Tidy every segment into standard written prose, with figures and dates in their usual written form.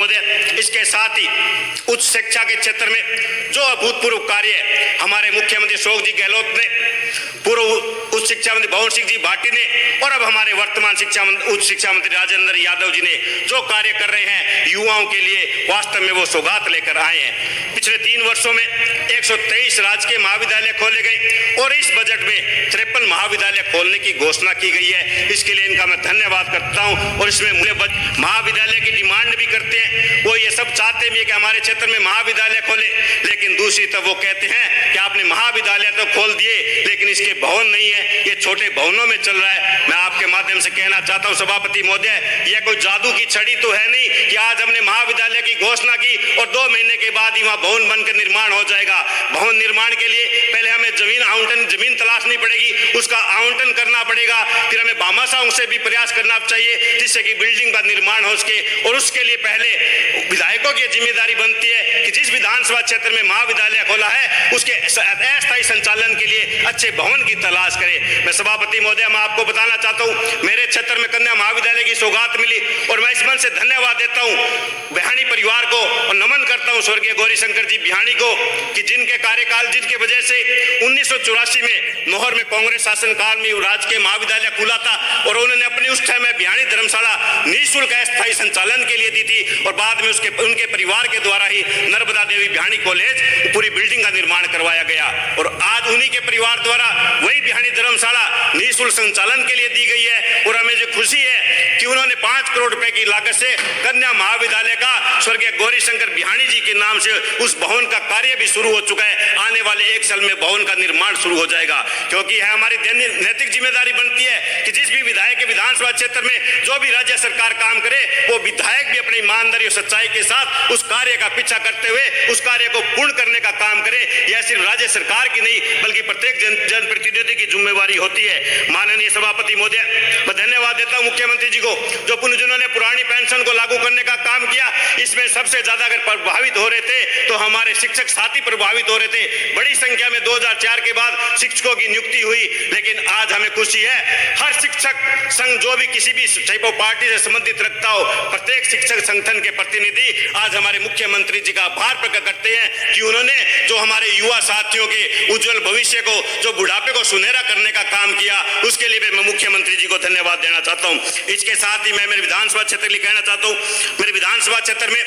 इसके साथ ही उच्च शिक्षा के क्षेत्र में जो अभूतपूर्व कार्य हमारे मुख्यमंत्री अशोक जी गहलोत ने, पूर्व उच्च शिक्षा मंत्री भवन सिंह जी भाटी ने और अब हमारे वर्तमान उच्च शिक्षा मंत्री राजेंद्र यादव जी ने जो कार्य कर रहे हैं युवाओं के लिए, वास्तव में वो सौगात लेकर आए हैं। पिछले 3 वर्षों में 123 राजकीय महाविद्यालय खोले गए और इस बजट में 53 महाविद्यालय खोलने की घोषणा की गई है। इसके लिए इनका मैं धन्यवाद करता हूं। और इसमें महाविद्यालय की डिमांड भी करते हैं, वो ये सब चाहते भी कि हमारे क्षेत्र में महाविद्यालय खोले, लेकिन दूसरी तरफ वो कहते हैं कि आपने महाविद्यालय तो खोल दिए लेकिन इसके भवन नहीं है, ये छोटे भवनों में चल रहा है। मैं आपके माध्यम से कहना चाहता हूं सभापति महोदय, यह कोई जादू की छड़ी तो है नहीं कि आज हमने महाविद्यालय की घोषणा की और 2 महीने के बाद ही वहां भवन बनकर निर्माण हो जाएगा। भवन निर्माण के लिए पहले हमें जमीन तलाशनी पड़ेगी, उसका आवंटन करना पड़ेगा, फिर हमें भामाशाहों से भी प्रयास करना चाहिए जिससे कि बिल्डिंग का निर्माण हो सके। और उसके लिए पहले विधायकों की जिम्मेदारी बनती है कि जिस विधानसभा क्षेत्र में महाविद्यालय खोला है उसके अस्थायी संचालन के लिए अच्छे भवन की तलाश करें। मैं सभापति महोदय, मैं आपको बताना चाहता हूं, मेरे क्षेत्र में कन्या महाविद्यालय की सौगात मिली और मैं इस मन से धन्यवाद देता हूं बिहानी परिवार को और नमन करता हूं स्वर्गीय गौरीशंकर जी बिहानी को कि जिनके कार्यकाल, जिनके वजह से 1984 में नौहर में कांग्रेस शासन काल में राजकीय महाविद्यालय खुला था और उन्होंने अपनी उस टाइम में बिहानी धर्मशाला निःशुल्क अस्थायी संचालन के लिए दी थी और बाद में उनके परिवार के द्वारा ही नर्मदा देवी बिहानी कॉलेज पूरी बिल्डिंग का निर्माण करवाया गया और आज उन्हीं के परिवार द्वारा वही बिहानी धर्मशाला निःशुल्क संचालन के लिए दी गई है। और हमें जो खुशी है कि उन्होंने 5 करोड़ रुपए की लागत से कन्या महाविद्यालय का स्वर्गीय गौरीशंकर बिहानी जी के नाम से उस भवन का कार्य भी शुरू हो चुका है। आने वाले 1 साल में भवन का निर्माण शुरू हो जाएगा, क्योंकि यह हमारी नैतिक जिम्मेदारी बनती है कि जिस भी विधायक के विधानसभा क्षेत्र में जो भी राज्य सरकार काम करे, वो विधायक भी अपनी ईमानदारी और सच्चाई के साथ उस कार्य का पीछा करते हुए उस कार्य को पूर्ण करने का काम करे। यह सिर्फ राज्य सरकार की नहीं बल्कि प्रत्येक जनप्रतिनिधि की जिम्मेवारी होती है। माननीय सभापति महोदय, मैं धन्यवाद देता हूं मुख्यमंत्री जी को जिन्होंने पुरानी पेंशन को लागू करने का काम किया। इसमें सबसे ज्यादा अगर प्रभावित हो रहे थे तो हमारे शिक्षक साथी प्रभावित हो रहे थे। बड़ी संख्या में 2004 के बाद शिक्षकों की नियुक्ति हुई, लेकिन आज हमें खुशी है हर शिक्षक संघ जो भी किसी भी टाइप ऑफ पार्टी से संबंधित रखता हो, प्रत्येक शिक्षक संगठन के प्रतिनिधि आज हमारे मुख्यमंत्री जी का आभार प्रकट करते हैं कि उन्होंने जो हमारे युवा साथियों के उज्जवल भविष्य को, जो बुढ़ापे को सुनहरा करने का काम किया, उसके लिए मैं मुख्यमंत्री जी को धन्यवाद देना चाहता हूं। इसके साथ ही मैं मेरे विधानसभा क्षेत्र के लिए कहना चाहता हूं, मेरे विधानसभा क्षेत्र में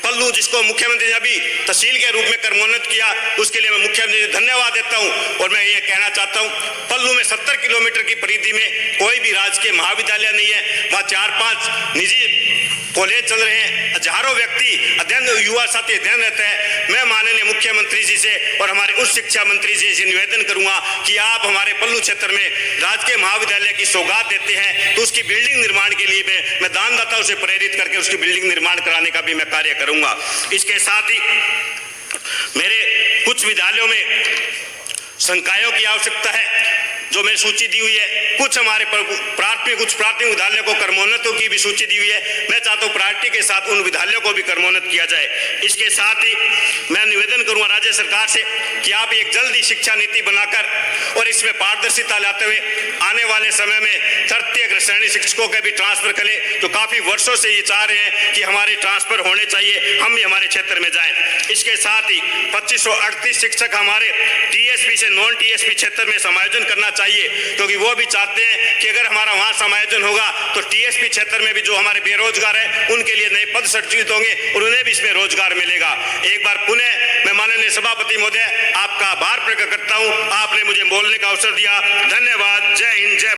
पल्लू, जिसको मुख्यमंत्री ने अभी तहसील के रूप में कर्मोन्नत किया, उसके लिए मैं मुख्यमंत्री जी को धन्यवाद देता हूं। और मैं ये कहना चाहता हूं, पल्लू में 70 किलोमीटर की परिधि में कोई भी राजकीय महाविद्यालय नहीं है, वहां 4-5 निजी कॉलेज चल रहे हैं, हजारों व्यक्ति अध्ययन, युवा साथी अध्ययन रहते हैं। मैं माननीय मुख्यमंत्री जी से और हमारे उच्च शिक्षा मंत्री जी से निवेदन करूंगा कि आप हमारे पल्लू क्षेत्र में राजकीय महाविद्यालय की सौगात देते हैं तो उसकी बिल्डिंग निर्माण के लिए मैं दानदाताओं से प्रेरित करके उसकी बिल्डिंग निर्माण कराने का भी मैं कार्य करूंगा। इसके साथ ही मेरे कुछ विद्यालयों में संकायों की आवश्यकता है, जो मैं सूची दी हुई है। कुछ हमारे प्राथमिक विद्यालयों को कर्मोन्नतों की भी सूची दी हुई है। मैं चाहता हूं प्रायोरिटी के साथ उन विद्यालयों को भी कर्मोन्नत किया जाए। इसके साथ ही मैं निवेदन करूंगा राज्य सरकार से कि आप एक जल्दी शिक्षा नीति बनाकर और इसमें पारदर्शिता लाते हुए आने वाले समय में तृतीय श्रेणी शिक्षकों के भी ट्रांसफर करें, जो काफी वर्षों से ये चाह रहे हैं कि हमारे ट्रांसफर होने चाहिए, हम भी हमारे क्षेत्र में जाएं। इसके साथ ही 2538 शिक्षक हमारे टीएसपी से नॉन टीएसपी क्षेत्र में समायोजन करना चाहिए, क्योंकि वो भी चाहते हैं कि अगर हमारा वहां समायोजन होगा तो टीएसपी क्षेत्र में भी जो हमारे बेरोजगार हैं उनके लिए नए पद सृजित होंगे और उन्हें भी इसमें रोजगार मिलेगा। एक बार पुनः मैं माननीय सभापति महोदय आपका आभार प्रकट करता हूं, आपने मुझे बोलने का अवसर दिया। धन्यवाद।